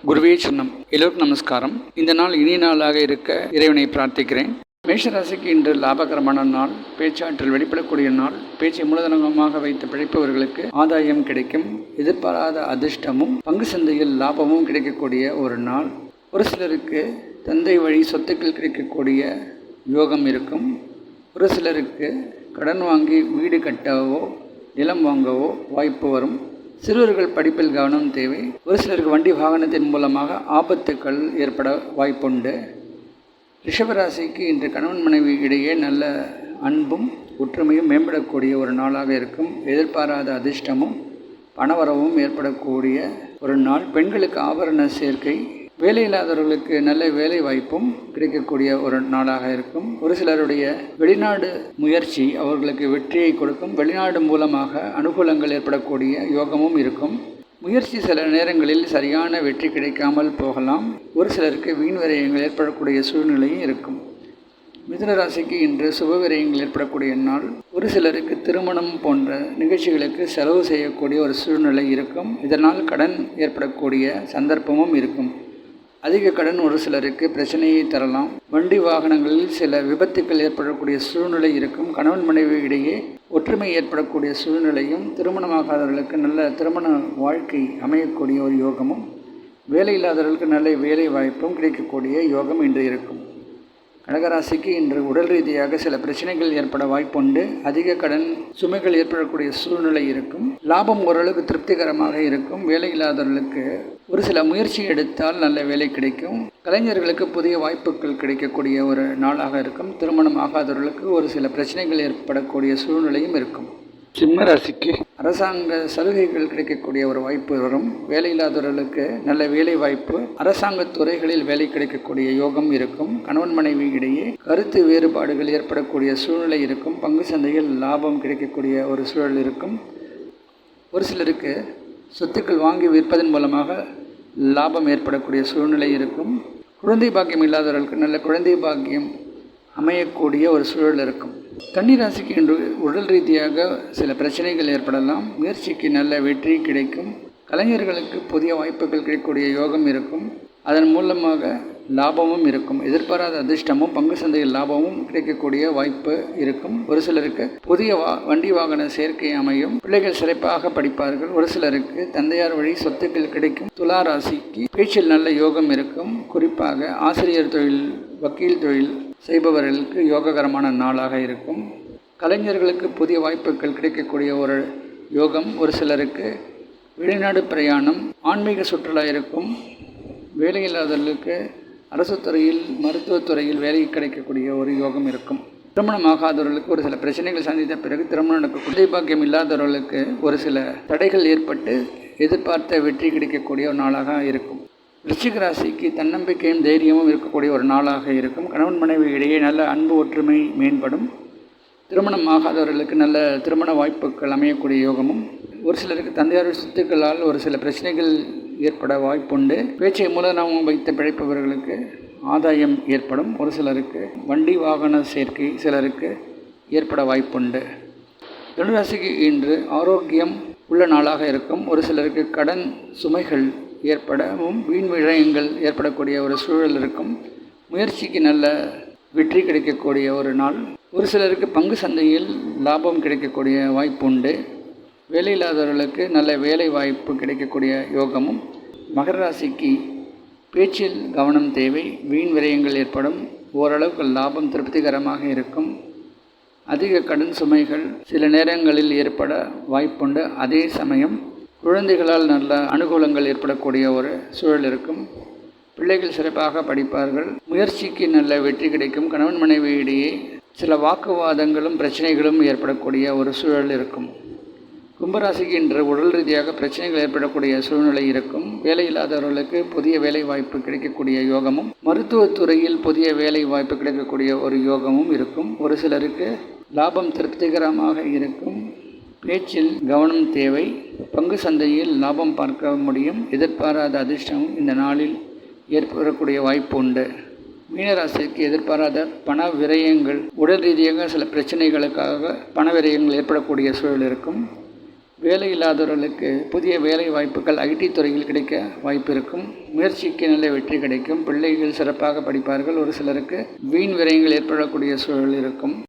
குருவே சொன்னம். எல்லோருக்கும் நமஸ்காரம். இந்த நாள் இனிய நாளாக இருக்க இறைவனை பிரார்த்திக்கிறேன். மேஷராசிக்கு இன்று லாபகரமான நாள், பேச்சாற்றல் வெளிப்படக்கூடிய நாள். பேச்சை மூலதனமாக வைத்து பிழைப்பவர்களுக்கு ஆதாயம் கிடைக்கும். எதிர்பாராத அதிர்ஷ்டமும் பங்கு சந்தையில் லாபமும் கிடைக்கக்கூடிய ஒரு நாள். ஒரு சிலருக்கு தந்தை வழி சொத்துக்கள் கிடைக்கக்கூடிய யோகம் இருக்கும். ஒரு சிலருக்கு கடன் வாங்கி வீடு கட்டவோ நிலம் வாங்கவோ வாய்ப்பு வரும். சிறுவர்கள் படிப்பில் கவனம் தேவை. ஒரு சிலருக்கு வண்டி வாகனத்தின் மூலமாக ஆபத்துக்கள் ஏற்பட வாய்ப்புண்டு. ரிஷபராசிக்கு இன்று கணவன் மனைவி இடையே நல்ல அன்பும் ஒற்றுமையும் மேம்படக்கூடிய ஒரு நாளாக இருக்கும். எதிர்பாராத அதிர்ஷ்டமும் பணவரவும் ஏற்படக்கூடிய ஒரு நாள். பெண்களுக்கு ஆபரண சேர்க்கை, வேலையில்லாதவர்களுக்கு நல்ல வேலை வாய்ப்பும் கிடைக்கக்கூடிய ஒரு நாளாக இருக்கும். ஒரு சிலருடைய வெளிநாடு முயற்சி அவர்களுக்கு வெற்றியை கொடுக்கும். வெளிநாடு மூலமாக அனுகூலங்கள் ஏற்படக்கூடிய யோகமும் இருக்கும். முயற்சி சில நேரங்களில் சரியான வெற்றி கிடைக்காமல் போகலாம். ஒரு சிலருக்கு வீண் விரயங்கள் ஏற்படக்கூடிய சூழ்நிலையும் இருக்கும். மிதுன ராசிக்கு இன்று சுப விரயங்கள் ஏற்படக்கூடிய நாள். ஒரு சிலருக்கு திருமணம் போன்ற நிகழ்ச்சிகளுக்கு செலவு செய்யக்கூடிய ஒரு சூழ்நிலை இருக்கும். இதனால் கடன் ஏற்படக்கூடிய சந்தர்ப்பமும் இருக்கும். அதிக கடன் ஒரு சிலருக்கு பிரச்சனையை தரலாம். வண்டி வாகனங்களில் சில விபத்துக்கள் ஏற்படக்கூடிய சூழ்நிலை இருக்கும். கணவன் மனைவி இடையே ஒற்றுமை ஏற்படக்கூடிய சூழ்நிலையும், திருமணமாகாதவர்களுக்கு நல்ல திருமண வாழ்க்கை அமையக்கூடிய ஒரு யோகமும், வேலையில்லாதவர்களுக்கு நல்ல வேலை வாய்ப்பும் கிடைக்கக்கூடிய யோகம் இன்று இருக்கும். கடகராசிக்கு இன்று உடல் ரீதியாக சில பிரச்சனைகள் ஏற்பட வாய்ப்புண்டு. அதிக கடன் சுமைகள் ஏற்படக்கூடிய சூழ்நிலை இருக்கும். லாபம் ஓரளவுக்கு திருப்திகரமாக இருக்கும். வேலையில்லாதவர்களுக்கு ஒரு சில முயற்சி எடுத்தால் நல்ல வேலை கிடைக்கும். கலைஞர்களுக்கு புதிய வாய்ப்புகள் கிடைக்கக்கூடிய ஒரு நாளாக இருக்கும். திருமணம் ஆகாதவர்களுக்கு ஒரு சில பிரச்சனைகள் ஏற்படக்கூடிய சூழ்நிலையும் இருக்கும். சிம்ம ராசிக்கு அரசாங்க சலுகைகள் கிடைக்கக்கூடிய ஒரு வாய்ப்பு வரும். வேலையில்லாதவர்களுக்கு நல்ல வேலை வாய்ப்பு, அரசாங்க துறைகளில் வேலை கிடைக்கக்கூடிய யோகம் இருக்கும். கணவன் மனைவி இடையே கருத்து வேறுபாடுகள் ஏற்படக்கூடிய சூழ்நிலை இருக்கும். பங்கு சந்தையில் லாபம் கிடைக்கக்கூடிய ஒரு சூழல் இருக்கும். ஒரு சிலருக்கு சொத்துக்கள் வாங்கி விற்பதன் மூலமாக லாபம் ஏற்படக்கூடிய சூழ்நிலை இருக்கும். குழந்தை பாக்கியம் இல்லாதவர்களுக்கு நல்ல குழந்தை பாக்கியம் அமையக்கூடிய ஒரு சூழல் இருக்கும். கன்னிராசிக்கு இன்று உடல் ரீதியாக சில பிரச்சனைகள் ஏற்படலாம். முயற்சிக்கு நல்ல வெற்றி கிடைக்கும். கலைஞர்களுக்கு புதிய வாய்ப்புகள் கிடைக்கக்கூடிய யோகம் இருக்கும். அதன் மூலமாக லாபமும் இருக்கும். எதிர்பாராத அதிர்ஷ்டமும் பங்கு சந்தையில் லாபமும் கிடைக்கக்கூடிய வாய்ப்பு இருக்கும். ஒரு சிலருக்கு புதிய வண்டி வாகன சேர்க்கை அமையும். பிள்ளைகள் சிறப்பாக படிப்பார்கள். ஒரு சிலருக்கு தந்தையார் வழி சொத்துக்கள் கிடைக்கும். துலா ராசிக்கு பேச்சில் நல்ல யோகம் இருக்கும். குறிப்பாக ஆசிரியர் தொழில், வக்கீல் தொழில் செய்பவர்களுக்கு யோககரமான நாளாக இருக்கும். கலைஞர்களுக்கு புதிய வாய்ப்புகள் கிடைக்கக்கூடிய ஒரு யோகம். ஒரு சிலருக்கு வெளிநாடு பிரயாணம், ஆன்மீக சுற்றுலா இருக்கும். வேலையில்லாதவர்களுக்கு அரசு துறையில், மருத்துவத்துறையில் வேலை கிடைக்கக்கூடிய ஒரு யோகம் இருக்கும். திருமணம் ஆகாதவர்களுக்கு ஒரு சில பிரச்சனைகள் சந்தித்த பிறகு திருமணம் நடக்கும். குழந்தை பாக்கியம் இல்லாதவர்களுக்கு ஒரு சில தடைகள் ஏற்பட்டு எதிர்பார்த்த வெற்றி கிடைக்கக்கூடிய ஒரு நாளாக இருக்கும். விருச்சிக ராசிக்கு தன்னம்பிக்கையும் தைரியமும் இருக்கக்கூடிய ஒரு நாளாக இருக்கும். கணவன் மனைவி இடையே நல்ல அன்பு ஒற்றுமை மேம்படும். திருமணம் ஆகாதவர்களுக்கு நல்ல திருமண வாய்ப்புகள் அமையக்கூடிய யோகமும், ஒரு சிலருக்கு தந்தையார் சொத்துக்களால் ஒரு சில பிரச்சனைகள் ஏற்பட வாய்ப்புண்டு. பேச்சை மூலதனம் வைத்து பிழைப்பவர்களுக்கு ஆதாயம் ஏற்படும். ஒரு சிலருக்கு வண்டி வாகன சேர்க்கை சிலருக்கு ஏற்பட வாய்ப்புண்டு. தனுராசிக்கு இன்று ஆரோக்கியம் உள்ள நாளாக இருக்கும். ஒரு சிலருக்கு கடன் சுமைகள் ஏற்படவும் வீண் விரயங்கள் ஏற்படக்கூடிய ஒரு சூழல் இருக்கும். முயற்சிக்கு நல்ல வெற்றி கிடைக்கக்கூடிய ஒரு நாள். ஒரு சிலருக்கு பங்கு சந்தையில் லாபம் கிடைக்கக்கூடிய வாய்ப்பு உண்டு. வேலையில்லாதவர்களுக்கு நல்ல வேலை வாய்ப்பு கிடைக்கக்கூடிய யோகமும். மகர ராசிக்கு பேச்சில் கவனம் தேவை. வீண் விரயங்கள் ஏற்படும். ஓரளவுக்கு லாபம் திருப்திகரமாக இருக்கும். அதிக கடன் சுமைகள் சில நேரங்களில் ஏற்பட வாய்ப்புண்டு. அதே சமயம் குழந்தைகளால் நல்ல அனுகூலங்கள் ஏற்படக்கூடிய ஒரு சூழல் இருக்கும். பிள்ளைகள் சிறப்பாக படிப்பார்கள். முயற்சிக்கு நல்ல வெற்றி கிடைக்கும். கணவன் மனைவி இடையே சில வாக்குவாதங்களும் பிரச்சனைகளும் ஏற்படக்கூடிய ஒரு சூழல் இருக்கும். கும்பராசிக்கு இன்று உடல் ரீதியாக பிரச்சனைகள் ஏற்படக்கூடிய சூழ்நிலை இருக்கும். வேலையில்லாதவர்களுக்கு புதிய வேலை வாய்ப்பு கிடைக்கக்கூடிய யோகமும், மருத்துவத்துறையில் புதிய வேலை வாய்ப்பு கிடைக்கக்கூடிய ஒரு யோகமும் இருக்கும். ஒரு சிலருக்கு லாபம் திருப்திகரமாக இருக்கும். பேச்சில் கவனம் தேவை. பங்கு சந்தையில் லாபம் பார்க்க முடியும். எதிர்பாராத அதிர்ஷ்டம் இந்த நாளில் ஏற்படக்கூடிய வாய்ப்பு உண்டு. மீனராசிக்கு எதிர்பாராத பண விரயங்கள், உடல் ரீதியாக சில பிரச்சனைகளுக்காக பண விரயங்கள் ஏற்படக்கூடிய சூழல் இருக்கும். வேலை இல்லாதவர்களுக்கு புதிய வேலை வாய்ப்புகள் ஐடி துறையில் கிடைக்க வாய்ப்பு இருக்கும். முயற்சிக்கு நல்ல வெற்றி கிடைக்கும். பிள்ளைகள் சிறப்பாக படிப்பார்கள். ஒரு சிலருக்கு வீண் விரயங்கள் ஏற்படக்கூடிய சூழல் இருக்கும்.